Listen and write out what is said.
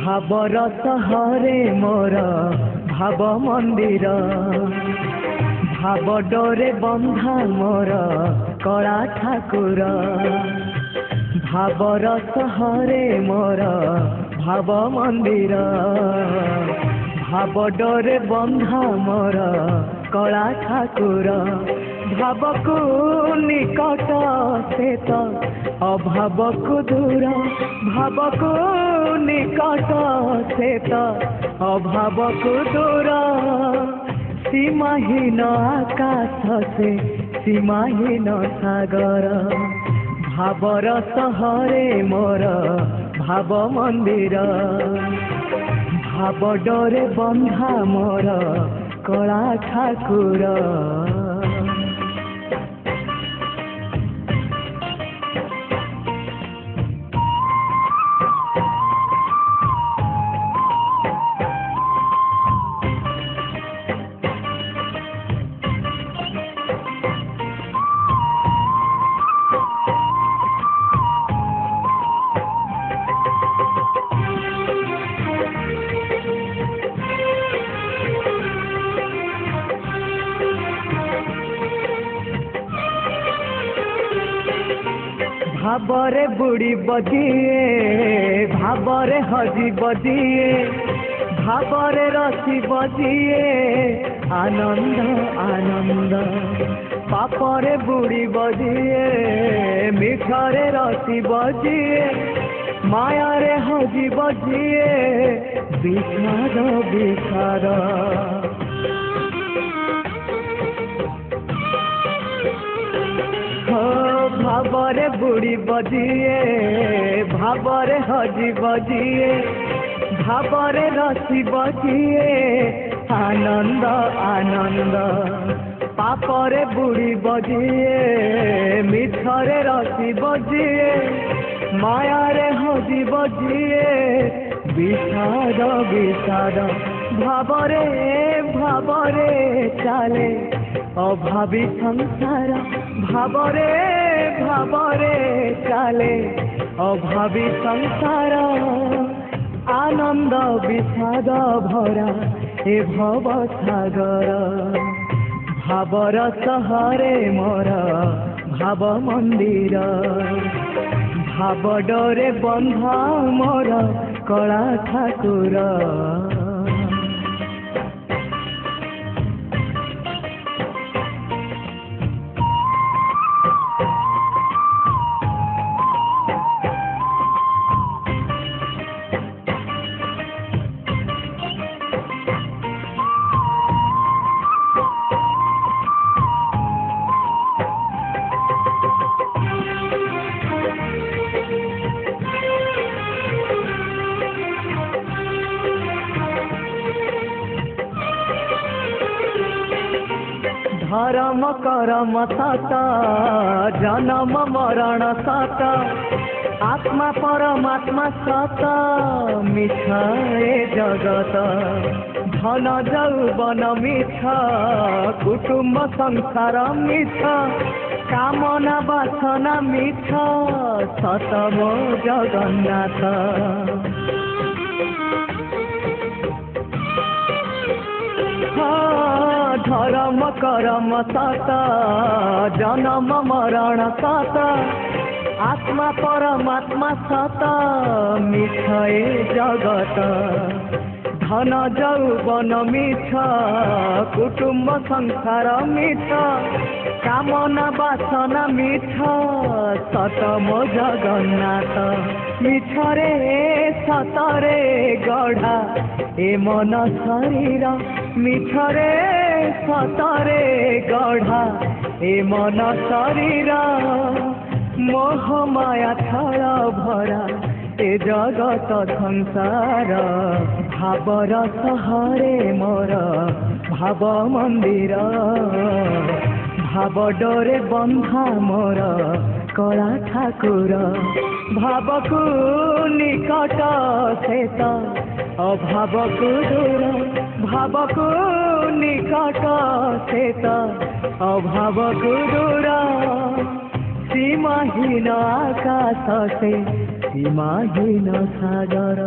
भावर सहरे मोर भाव मंदिर भाव डोरे बंधा मोर कला ठाकुर भावर सहरे मोर भाव मंदिर भाव डोरे बंधा मोर कला ठाकुर भाव को निकट से तो अभाव को दूर भाव को निकट से तो अभाव को दूर सीमाहीन आकाश से सीमाहीन सागर भावर सहरे मोर भाव मंदिर भाव डोरे बंधा मोर कला ठाकुर भावरे बुड़ी बजिए भावरे हजी बजिए भावरे रसी बजिए आनंद आनंद पापरे बुड़ी बजिए मिठरे रसी बजिए मायारे हजी बजिए विषाद विषाद भावरे बुड़ी बजिए भावरे हजी बजिए भावरे रसी बजिए आनंद आनंद पापरे बुड़ी बजिए मिठरे रसी बजिए मायारे हजी बजिए विषाद विषाद भावरे भावरे चाले अभावी संसार भावरे भावरे चाले अभावी संसार आनंद विषाद भरा ए भव सागर भावर सहरे मोर भाव मंदिर भाव डोरे बंधा मोर कला ठाकुर धर्म करम सत जन्म मरण सत आत्मा परमात्मा सत मिछ ए जगत धन जौवन मिछ कुटुंब संसार मिछ कामना वासना मिछ सत मो जगन्नाथ धर्म करम सत जन्म मरण सत आत्मा परमात्मा सत मिछ ए जगत धन जौवन मिछ कुटुंब संसार मिछ कामना वासना मिछ सत मो जगन्नाथ मिछरे सतरे गढ़ा ए मन शरीर मिछरे सतरे गढ़ा ए मन शरीर मोह माया छल भरा ए जगत संसार भावर सहरे मोर भाव मंदिर भाव डोरे बंधा मोर कला ठाकुर भाव को निकट सेत अभाव को दूर भाव को निकट सेत अभाव को दूर सीमाहीन आकाश से सीमाहीन सागर।